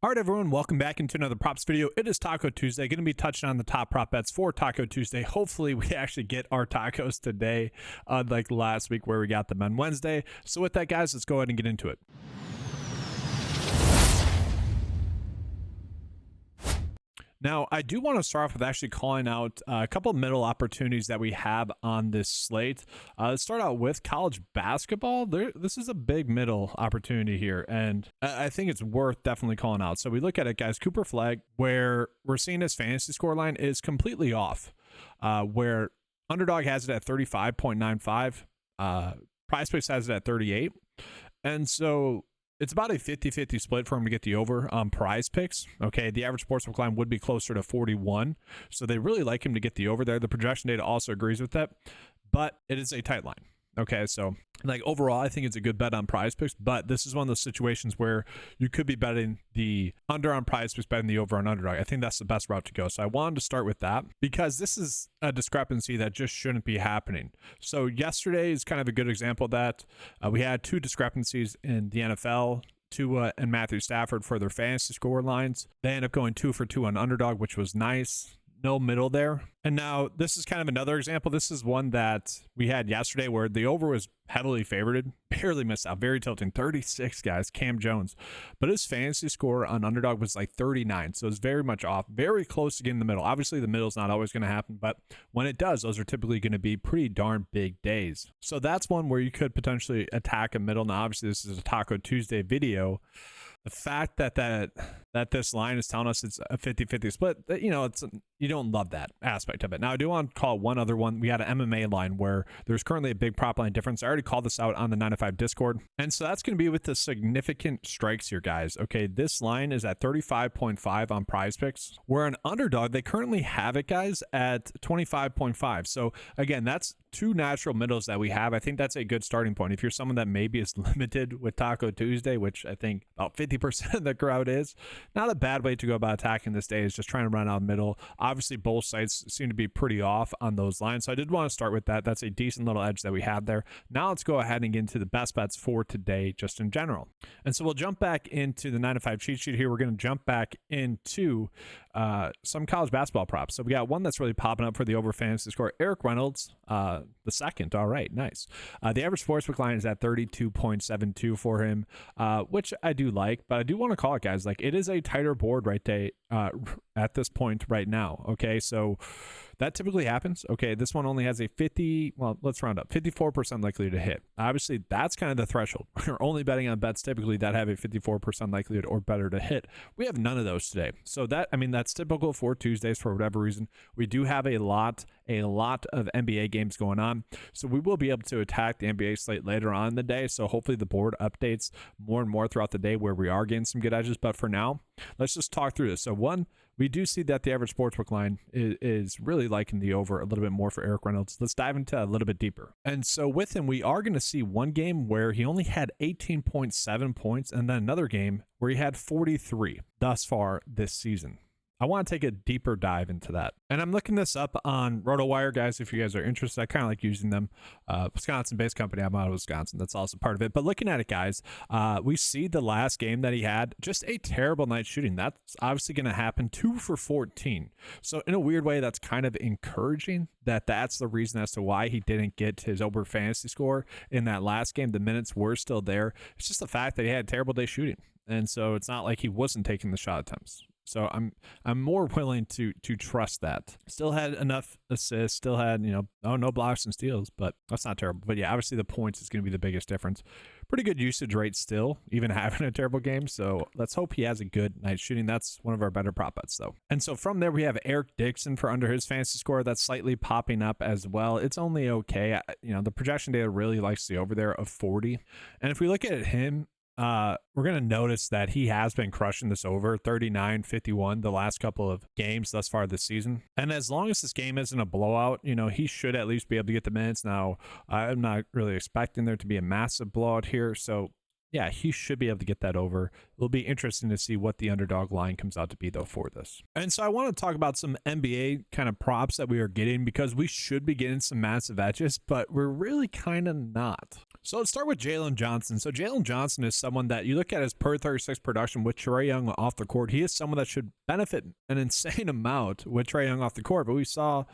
All right, everyone, welcome back into another props video. It is Taco Tuesday. Going to be touching on the top prop bets for Taco Tuesday. Hopefully, we actually get our tacos today, unlike last week where we got them on Wednesday. So with that, guys, let's go ahead and get into it. Now, I do want to start off with actually calling out a couple middle opportunities that we have on this slate. Let's start out with college basketball. This is a big middle opportunity here, and I think it's worth definitely calling out. So we look at it, guys. Cooper Flag, where we're seeing his fantasy score line is completely off, where Underdog has it at 35.95, PrizePicks has it at 38, and so it's about a 50-50 split for him to get the over on PrizePicks. Okay, the average sportsbook line would be closer to 41, so they really like him to get the over there. The projection data also agrees with that, but it is a tight line. Okay, so like overall, I think it's a good bet on PrizePicks, but this is one of those situations where you could be betting the under on PrizePicks, betting the over on Underdog. I think that's the best route to go. So I wanted to start with that because this is a discrepancy that just shouldn't be happening. So yesterday is kind of a good example of that. We had two discrepancies in the NFL. Tua and Matthew Stafford for their fantasy score lines. They end up going 2 for 2 on Underdog, which was nice. No middle there. And now this is kind of another example. This is one that we had yesterday where the over was heavily favored, barely missed out, very tilting. 36, guys, Cam Jones. But his fantasy score on Underdog was like 39. So it's very much off, very close to getting the middle. Obviously, the middle is not always going to happen, but when it does, those are typically going to be pretty darn big days. So that's one where you could potentially attack a middle. Now, obviously, this is a Taco Tuesday video. The fact that this line is telling us it's a 50-50 split, you know, you don't love that aspect of it. Now, I do want to call one other one. We had an MMA line where there's currently a big prop line difference. I already called this out on the 9to5 Discord. And so that's going to be with the significant strikes here, guys. Okay, this line is at 35.5 on PrizePicks. Where an Underdog, they currently have it, guys, at 25.5. So again, that's two natural middles that we have. I think that's a good starting point. If you're someone that maybe is limited with Taco Tuesday, which I think about 50% of the crowd is, not a bad way to go about attacking this day is just trying to run out middle. Obviously, both sites seem to be pretty off on those lines. So I did want to start with that. That's a decent little edge that we have there. Now let's go ahead and get into the best bets for today, just in general. And so we'll jump back into the 9to5 cheat sheet here. We're going to jump back into some college basketball props. So we got one that's really popping up for the over fantasy score. Eric Reynolds, the second. All right, nice. The average sportsbook line is at 32.72 for him, which I do like, but I do want to call it, guys. Like, it is a tighter board right there at this point right now. Okay, so that typically happens. Okay, this one only has a 54% likelihood to hit. Obviously, that's kind of the threshold. You're only betting on bets typically that have a 54% likelihood or better to hit. We have none of those today. So that, I mean, that's typical for Tuesdays for whatever reason. We do have a lot of NBA games going on. So we will be able to attack the NBA slate later on in the day. So hopefully the board updates more and more throughout the day where we are getting some good edges. But for now, let's just talk through this. So one, we do see that the average sportsbook line is really liking the over a little bit more for Eric Reynolds. Let's dive into a little bit deeper. And so with him, we are going to see one game where he only had 18.7 points and then another game where he had 43 thus far this season. I want to take a deeper dive into that. And I'm looking this up on RotoWire, guys, if you guys are interested. I kind of like using them. Wisconsin-based company. I'm out of Wisconsin. That's also part of it. But looking at it, guys, we see the last game that he had, just a terrible night shooting. That's obviously going to happen. 2 for 14. So in a weird way, that's kind of encouraging that that's the reason as to why he didn't get his over fantasy score in that last game. The minutes were still there. It's just the fact that he had a terrible day shooting. And so it's not like he wasn't taking the shot attempts. So I'm more willing to trust that. Still had enough assists, still had, you know, no blocks and steals, but that's not terrible. But yeah, obviously the points is going to be the biggest difference. Pretty good usage rate still, even having a terrible game. So let's hope he has a good night shooting. That's one of our better prop bets though. And so from there, we have Eric Dixon for under his fantasy score. That's slightly popping up as well. It's only okay. You know, the projection data really likes the over there of 40. And if we look at him, we're going to notice that he has been crushing this over 39-51 the last couple of games thus far this season. And as long as this game isn't a blowout, you know, he should at least be able to get the minutes. Now, I'm not really expecting there to be a massive blowout here. So yeah, he should be able to get that over. It'll be interesting to see what the underdog line comes out to be, though, for this. And so I want to talk about some NBA kind of props that we are getting, because we should be getting some massive edges, but we're really kind of not. So let's start with Jalen Johnson. So Jalen Johnson is someone that you look at his per 36 production with Trae Young off the court. He is someone that should benefit an insane amount with Trae Young off the court, but we saw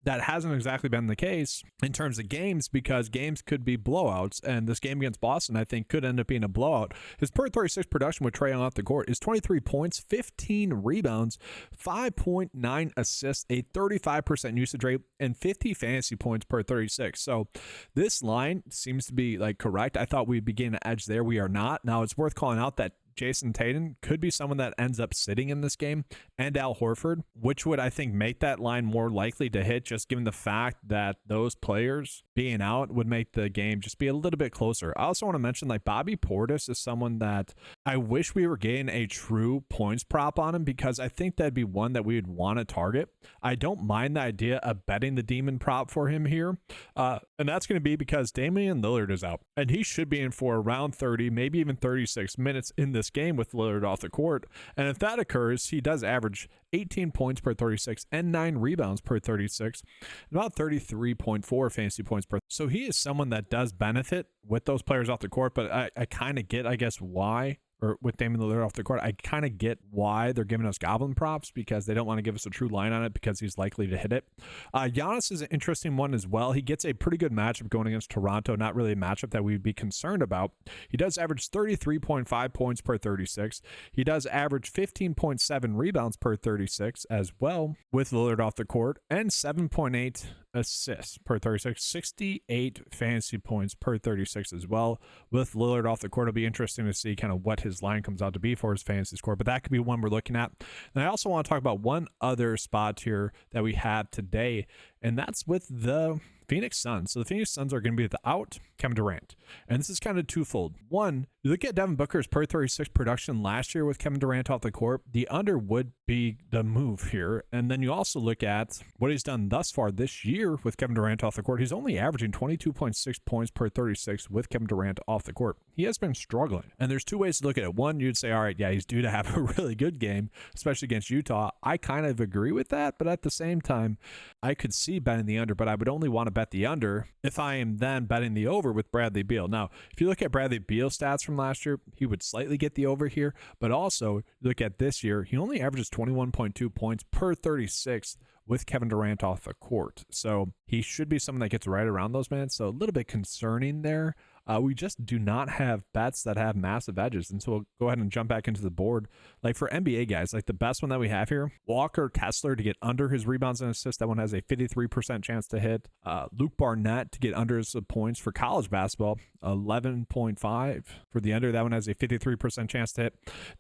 that hasn't exactly been the case in terms of games, because games could be blowouts, and this game against Boston, I think, could end up being a blowout. His per 36 production with Trae Young off the court is 23 points, 15 rebounds, 5.9 assists, a 35% usage rate, and 50 fantasy points per 36. So this line seems to be like correct. I thought we'd be getting an edge there. We are not. Now, it's worth calling out that Jason Tatum could be someone that ends up sitting in this game, and Al Horford, which would, I think, make that line more likely to hit, just given the fact that those players being out would make the game just be a little bit closer. I also want to mention, like, Bobby Portis is someone that I wish we were getting a true points prop on him, because I think that'd be one that we would want to target. I don't mind the idea of betting the demon prop for him here, and that's going to be because Damian Lillard is out, and he should be in for around 30, maybe even 36 minutes in this game with Lillard off the court. And if that occurs, he does average 18 points per 36 and 9 rebounds per 36, about 33.4 fantasy points per. So he is someone that does benefit with those players off the court, but I kind of get, I guess, why, or with Damian Lillard off the court, I kind of get why they're giving us goblin props, because they don't want to give us a true line on it because he's likely to hit it. Giannis is an interesting one as well. He gets a pretty good matchup going against Toronto, not really a matchup that we'd be concerned about. He does average 33.5 points per 36. He does average 15.7 rebounds per 36 as well with Lillard off the court, and 7.8 assists per 36, 68 fantasy points per 36 as well with Lillard off the court. It'll be interesting to see kind of what his line comes out to be for his fantasy score, but that could be one we're looking at. And I also want to talk about one other spot here that we have today, and that's with the Phoenix Suns. So the Phoenix Suns are going to be without Kevin Durant. And this is kind of twofold. One, you look at Devin Booker's per 36 production last year with Kevin Durant off the court, the under would be the move here. And then you also look at what he's done thus far this year with Kevin Durant off the court. He's only averaging 22.6 points per 36 with Kevin Durant off the court. He has been struggling. And there's two ways to look at it. One, you'd say, all right, yeah, he's due to have a really good game, especially against Utah. I kind of agree with that, but at the same time, I could see betting the under, but I would only want to bet the under if I am then betting the over with Bradley Beal. Now, if you look at Bradley Beal's stats from last year, he would slightly get the over here, but also look at this year, he only averages 21.2 points per 36 with Kevin Durant off the court. So he should be someone that gets right around those minutes. So a little bit concerning there. We just do not have bets that have massive edges. And so we'll go ahead and jump back into the board. Like for NBA guys, like the best one that we have here, Walker Kessler to get under his rebounds and assists. That one has a 53% chance to hit. Luke Barnett to get under his points for college basketball, 11.5 for the under. That one has a 53% chance to hit.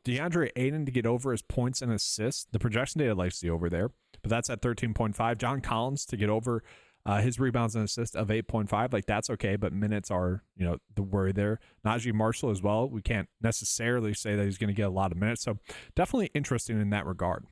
DeAndre Ayton to get over his points and assists. The projection data likes the over there, but that's at 13.5. John Collins to get over his rebounds and assists of 8.5, like that's okay, but minutes are, the worry there. Najee Marshall as well. We can't necessarily say that he's going to get a lot of minutes, so definitely interesting in that regard.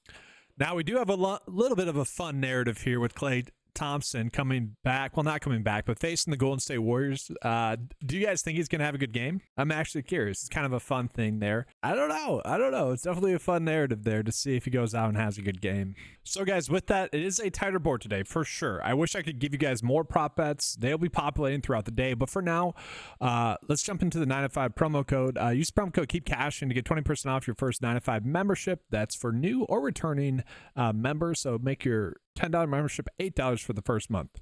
Now we do have a little bit of a fun narrative here with Klay Thompson coming back. Well, not coming back, but facing the Golden State Warriors. Do you guys think he's going to have a good game? I'm actually curious. It's kind of a fun thing there. I don't know. It's definitely a fun narrative there to see if he goes out and has a good game. So guys, with that, it is a tighter board today for sure. I wish I could give you guys more prop bets. They'll be populating throughout the day, but for now, let's jump into the 9to5 promo code. Use promo code Keep Cashing to get 20% off your first 9to5 membership. That's for new or returning members. So make your $10 membership $8 for the first month.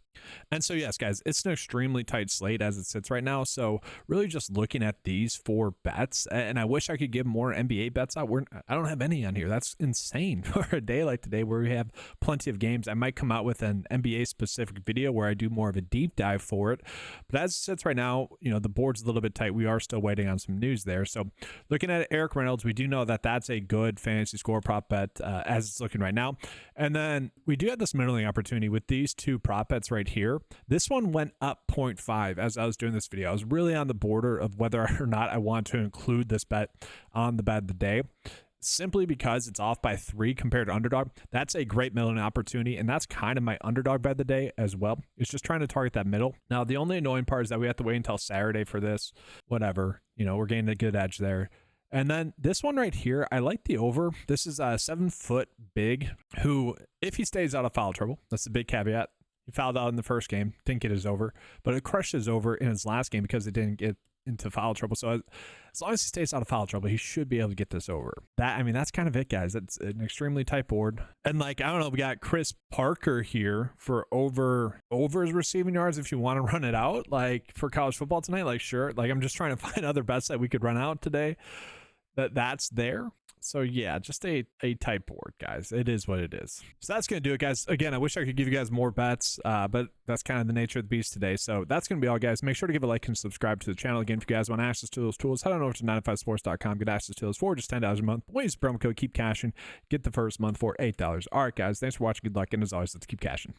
And so yes, guys, it's an extremely tight slate as it sits right now. So really just looking at these 4 bets, and I wish I could give more NBA bets out. I don't have any on here. That's insane for a day like today where we have plenty of games. I might come out with an NBA specific video where I do more of a deep dive for it. But as it sits right now, the board's a little bit tight. We are still waiting on some news there. So looking at Eric Reynolds, we do know that that's a good fantasy score prop bet as it's looking right now. And then we do have this middling opportunity with these 2 prop bets right here. This one went up 0.5 as I was doing this video. I was really on the border of whether or not I want to include this bet on the bet of the day, simply because it's off by 3 compared to underdog. That's a great middling opportunity, and that's kind of my underdog bet of the day as well. It's just trying to target that middle. Now, the only annoying part is that we have to wait until Saturday for this. Whatever, we're getting a good edge there. And then this one right here, I like the over. This is a 7-foot big who, if he stays out of foul trouble, that's the big caveat. He fouled out in the first game, didn't get his over, but it crushed his over in his last game because it didn't get into foul trouble. So as long as he stays out of foul trouble, he should be able to get this over. That's kind of it, guys. That's an extremely tight board. And like, I don't know, we got Chris Parker here for over his receiving yards. If you want to run it out, like for college football tonight, like sure. Like I'm just trying to find other bets that we could run out today that's there. So yeah, just a tight board, guys. It is what it is. So that's going to do it, guys. Again, I wish I could give you guys more bets, but that's kind of the nature of the beast today. So that's going to be all, guys. Make sure to give a like and subscribe to the channel. Again, if you guys want access to those tools, head on over to 95sports.com. Get access to those for just $10 a month. Use the promo code Keep Cashing. Get the first month for $8. All right, guys. Thanks for watching. Good luck. And as always, let's keep cashing.